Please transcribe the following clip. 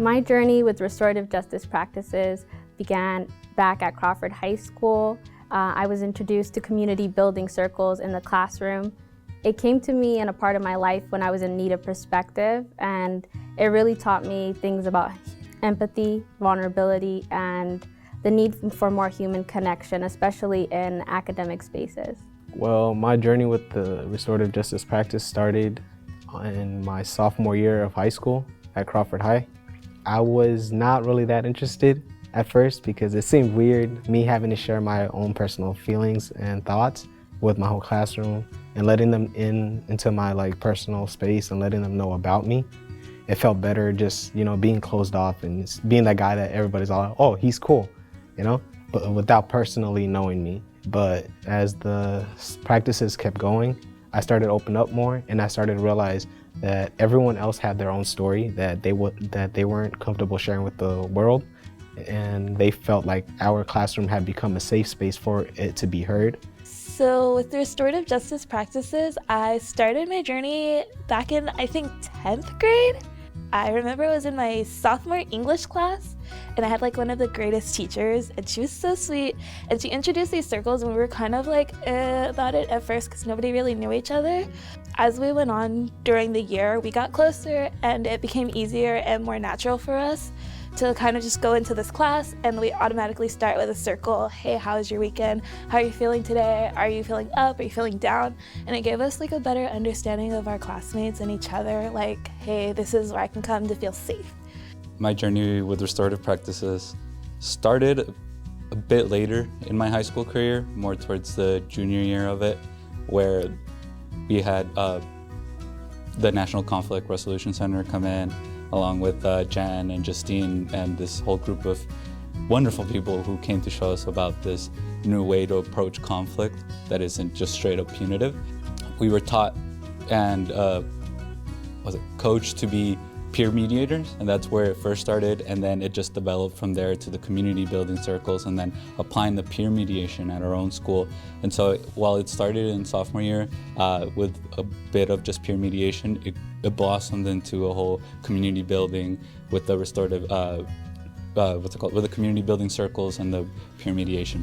My journey with restorative justice practices began back at Crawford High School. I was introduced to community building circles in the classroom. It came to me in a part of my life when I was in need of perspective, and it really taught me things about empathy, vulnerability, and the need for more human connection, especially in academic spaces. Well, my journey with the restorative justice practice started in my sophomore year of high school at Crawford High. I was not really that interested at first because it seemed weird, me having to share my own personal feelings and thoughts with my whole classroom and letting them into my personal space and letting them know about me. It felt better just, being closed off and being that guy that everybody's all, oh, he's cool, but without personally knowing me. But as the practices kept going, I started to open up more, and I started to realize that everyone else had their own story that they weren't comfortable sharing with the world, and they felt like our classroom had become a safe space for it to be heard. So with the restorative justice practices, I started my journey back in, I think, 10th grade. I remember I was in my sophomore English class, and I had one of the greatest teachers, and she was so sweet, and she introduced these circles, and we were kind of about it at first because nobody really knew each other. As we went on during the year, we got closer, and it became easier and more natural for us to kind of just go into this class, and we automatically start with a circle. Hey, how was your weekend? How are you feeling today? Are you feeling up? Are you feeling down? And it gave us a better understanding of our classmates and each other. Hey, this is where I can come to feel safe. My journey with restorative practices started a bit later in my high school career, more towards the junior year of it, where we had the National Conflict Resolution Center come in, along with Jan and Justine and this whole group of wonderful people who came to show us about this new way to approach conflict that isn't just straight up punitive. We were taught and coached to be peer mediators, and that's where it first started, and then it just developed from there to the community building circles and then applying the peer mediation at our own school. And so while it started in sophomore year with a bit of just peer mediation, it blossomed into a whole community building with the restorative, with the community building circles and the peer mediation.